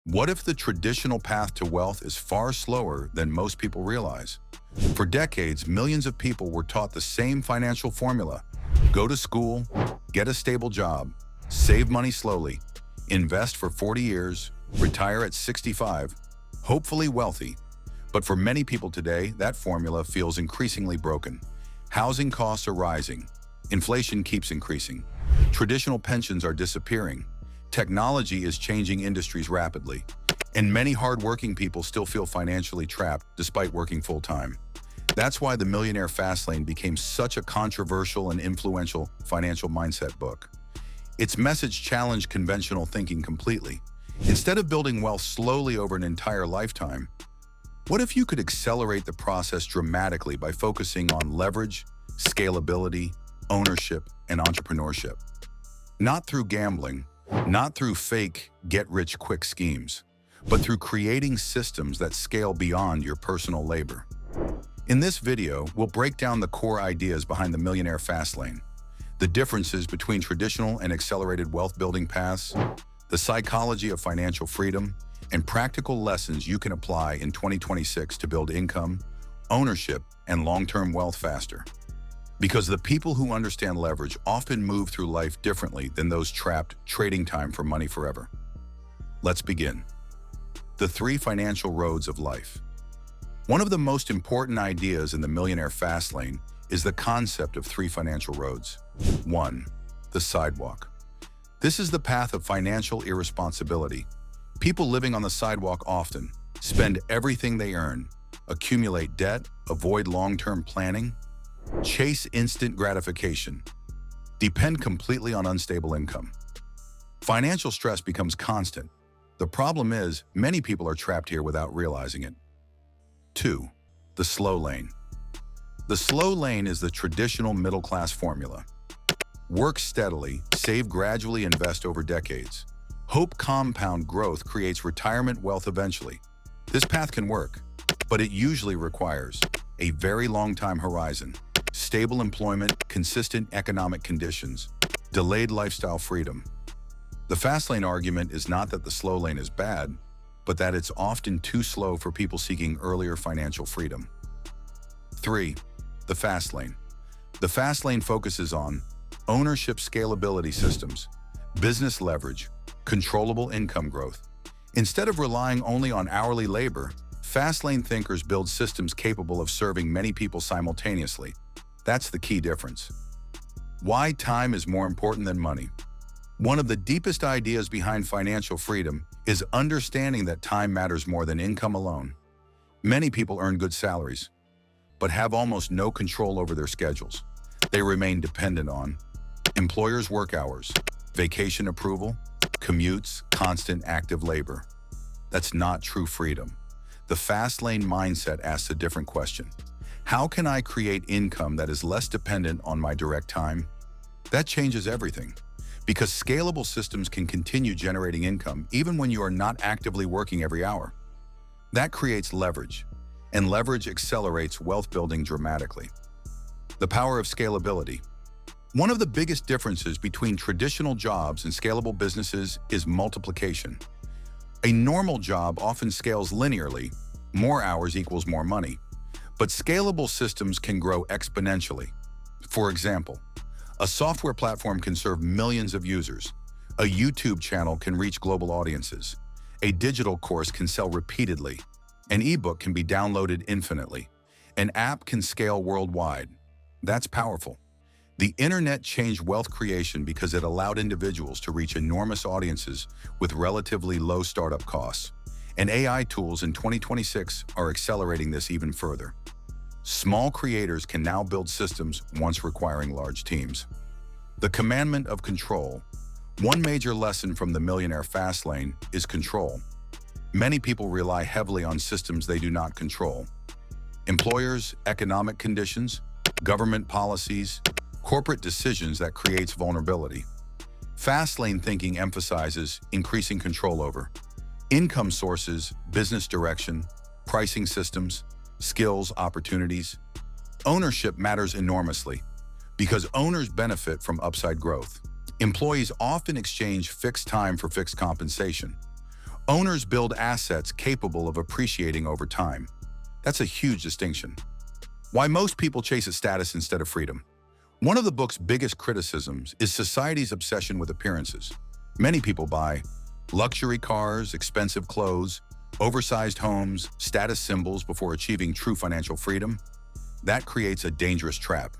What if the traditional path to wealth is far slower than most people realize? For decades, millions of people were taught the same financial formula. Go to school, get a stable job, save money slowly, invest for 40 years, retire at 65, hopefully wealthy. But for many people today, that formula feels increasingly broken. Housing costs are rising. Inflation keeps increasing. Traditional pensions are disappearing. Technology is changing industries rapidly, and many hardworking people still feel financially trapped despite working full-time. That's why the Millionaire Fastlane became such a controversial and influential financial mindset book. Its message challenged conventional thinking completely. Instead of building wealth slowly over an entire lifetime, what if you could accelerate the process dramatically by focusing on leverage, scalability, ownership, and entrepreneurship? Not through gambling, not through fake get-rich-quick schemes, but through creating systems that scale beyond your personal labor. In this video, we'll break down the core ideas behind the Millionaire Fastlane, the differences between traditional and accelerated wealth-building paths, the psychology of financial freedom, and practical lessons you can apply in 2026 to build income, ownership, and long-term wealth faster. Because the people who understand leverage often move through life differently than those trapped trading time for money forever. Let's begin. The three financial roads of life. One of the most important ideas in the Millionaire Fastlane is the concept of three financial roads. 1. The sidewalk. This is the path of financial irresponsibility. People living on the sidewalk often spend everything they earn, accumulate debt, avoid long-term planning, chase instant gratification, depend completely on unstable income. Financial stress becomes constant. The problem is, many people are trapped here without realizing it. 2. The slow lane. The slow lane is the traditional middle-class formula. Work steadily, save gradually, invest over decades. Hope compound growth creates retirement wealth eventually. This path can work, but it usually requires a very long time horizon, stable employment, consistent economic conditions, delayed lifestyle freedom. The fast lane argument is not that the slow lane is bad, but that it's often too slow for people seeking earlier financial freedom. 3. The fast lane. The fast lane focuses on ownership scalability systems, business leverage, controllable income growth. Instead of relying only on hourly labor, fast lane thinkers build systems capable of serving many people simultaneously. That's the key difference. Why time is more important than money. One of the deepest ideas behind financial freedom is understanding that time matters more than income alone. Many people earn good salaries, but have almost no control over their schedules. They remain dependent on employers' work hours, vacation approval, commutes, constant active labor. That's not true freedom. The fast lane mindset asks a different question. How can I create income that is less dependent on my direct time? That changes everything, because scalable systems can continue generating income even when you are not actively working every hour. That creates leverage, and leverage accelerates wealth building dramatically. The power of scalability. One of the biggest differences between traditional jobs and scalable businesses is multiplication. A normal job often scales linearly. More hours equals more money. But scalable systems can grow exponentially. For example, a software platform can serve millions of users. A YouTube channel can reach global audiences. A digital course can sell repeatedly. An ebook can be downloaded infinitely. An app can scale worldwide. That's powerful. The internet changed wealth creation because it allowed individuals to reach enormous audiences with relatively low startup costs. And AI tools in 2026 are accelerating this even further. Small creators can now build systems once requiring large teams. The commandment of control. One major lesson from the Millionaire Fastlane is control. Many people rely heavily on systems they do not control. Employers, economic conditions, government policies, corporate decisions that creates vulnerability. Fastlane thinking emphasizes increasing control over income sources, business direction, pricing systems, skills, opportunities. Ownership matters enormously because owners benefit from upside growth. Employees often exchange fixed time for fixed compensation. Owners build assets capable of appreciating over time. That's a huge distinction. Why most people chase a status instead of freedom. One of the book's biggest criticisms is society's obsession with appearances. Many people buy luxury cars, expensive clothes, oversized homes, status symbols before achieving true financial freedom. That creates a dangerous trap.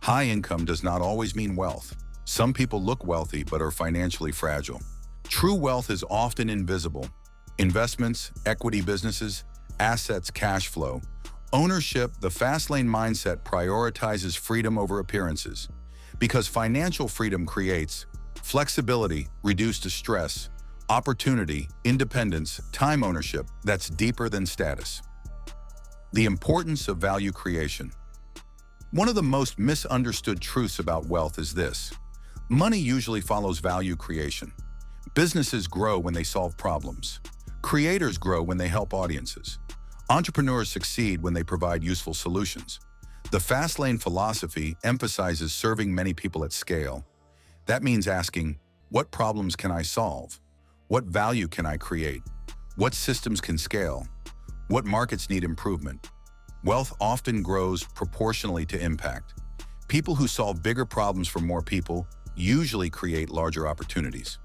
High income does not always mean wealth. Some people look wealthy but are financially fragile. True wealth is often invisible. Investments, equity businesses, assets, cash flow. Ownership, the Fastlane mindset prioritizes freedom over appearances. Because financial freedom creates flexibility, reduced stress, opportunity, independence, time ownership that's deeper than status. The importance of value creation. One of the most misunderstood truths about wealth is this. Money usually follows value creation. Businesses grow when they solve problems. Creators grow when they help audiences. Entrepreneurs succeed when they provide useful solutions. The Fastlane philosophy emphasizes serving many people at scale. That means asking, what problems can I solve? What value can I create? What systems can scale? What markets need improvement? Wealth often grows proportionally to impact. People who solve bigger problems for more people usually create larger opportunities.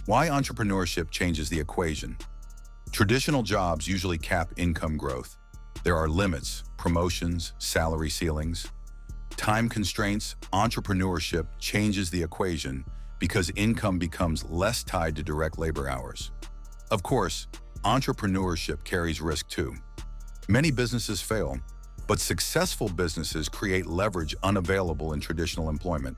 Why entrepreneurship changes the equation. Traditional jobs usually cap income growth. There are limits, promotions, salary ceilings. Time constraints, entrepreneurship changes the equation because income becomes less tied to direct labor hours. Of course, entrepreneurship carries risk too. Many businesses fail, but successful businesses create leverage unavailable in traditional employment.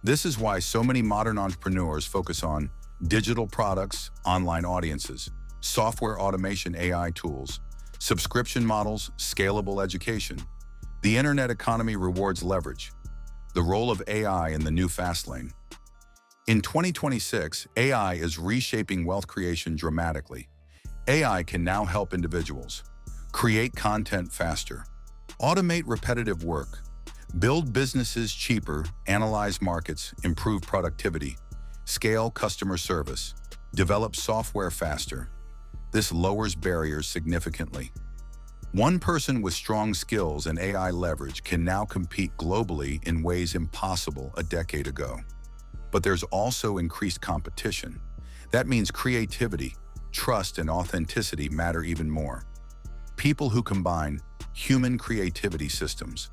This is why so many modern entrepreneurs focus on digital products, online audiences, software automation AI tools, subscription models, scalable education. The internet economy rewards leverage. The role of AI in the new Fastlane. In 2026, AI is reshaping wealth creation dramatically. AI can now help individuals create content faster, automate repetitive work, build businesses cheaper, analyze markets, improve productivity, scale customer service, develop software faster. This lowers barriers significantly. One person with strong skills and AI leverage can now compete globally in ways impossible a decade ago. But there's also increased competition. That means creativity, trust, and authenticity matter even more. People who combine human creativity systems,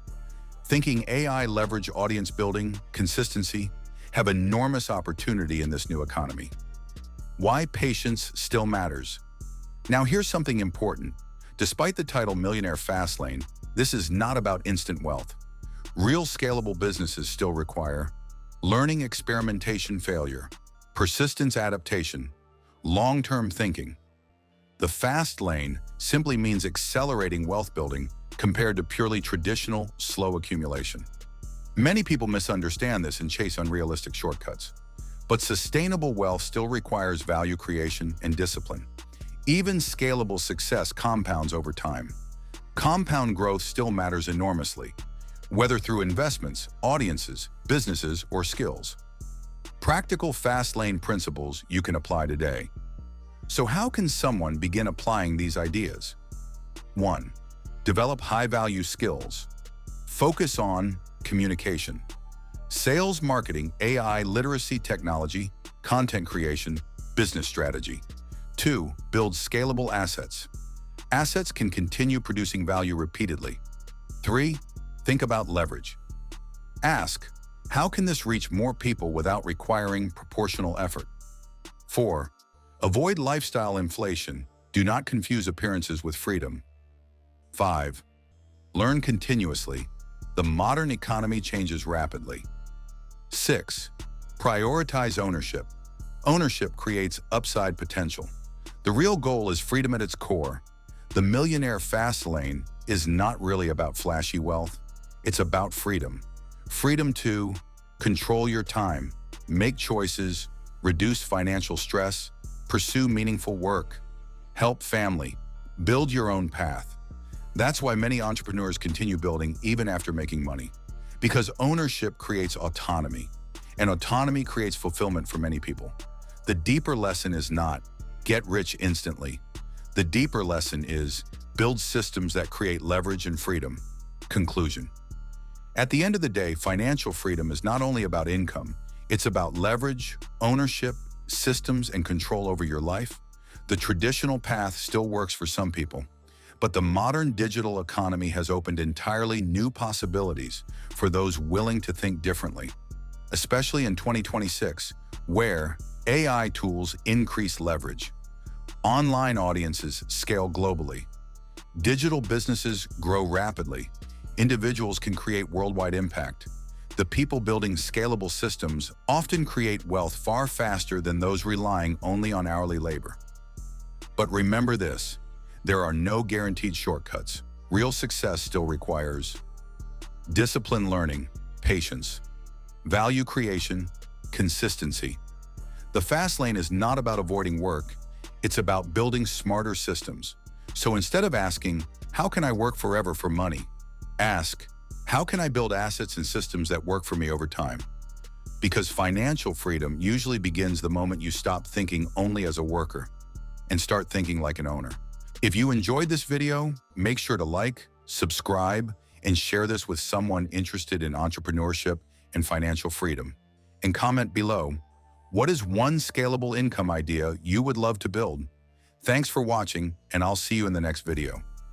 thinking AI leverage audience building, consistency, have enormous opportunity in this new economy. Why patience still matters. Now here's something important. Despite the title Millionaire Fastlane, this is not about instant wealth. Real scalable businesses still require learning, experimentation, failure, persistence, adaptation, long-term thinking. The fast lane simply means accelerating wealth building compared to purely traditional, slow accumulation. Many people misunderstand this and chase unrealistic shortcuts. But sustainable wealth still requires value creation and discipline. Even scalable success compounds over time. Compound growth still matters enormously, whether through investments, audiences, businesses, or skills. Practical fast lane principles you can apply today. So how can someone begin applying these ideas? 1. Develop high-value skills. Focus on communication, sales, marketing, AI, literacy, technology, content creation, business strategy. 2. Build scalable assets. Assets can continue producing value repeatedly. 3. Think about leverage. Ask, how can this reach more people without requiring proportional effort? 4. Avoid lifestyle inflation. Do not confuse appearances with freedom. 5. Learn continuously. The modern economy changes rapidly. 6. Prioritize ownership. Ownership creates upside potential. The real goal is freedom at its core. The Millionaire Fastlane is not really about flashy wealth. It's about freedom. Freedom to control your time, make choices, reduce financial stress, pursue meaningful work, help family, build your own path. That's why many entrepreneurs continue building even after making money. Because ownership creates autonomy, and autonomy creates fulfillment for many people. The deeper lesson is not, get rich instantly. The deeper lesson is build systems that create leverage and freedom. Conclusion. At the end of the day, financial freedom is not only about income, it's about leverage, ownership, systems, and control over your life. The traditional path still works for some people, but the modern digital economy has opened entirely new possibilities for those willing to think differently, especially in 2026, where AI tools increase leverage, online audiences scale globally, digital businesses grow rapidly, individuals can create worldwide impact. The people building scalable systems often create wealth far faster than those relying only on hourly labor. But remember this, there are no guaranteed shortcuts. Real success still requires disciplined learning, patience, value creation, consistency. The fast lane is not about avoiding work, it's about building smarter systems. So instead of asking, how can I work forever for money? Ask, how can I build assets and systems that work for me over time? Because financial freedom usually begins the moment you stop thinking only as a worker and start thinking like an owner. If you enjoyed this video, make sure to like, subscribe, and share this with someone interested in entrepreneurship and financial freedom. And comment below, what is one scalable income idea you would love to build? Thanks for watching, and I'll see you in the next video.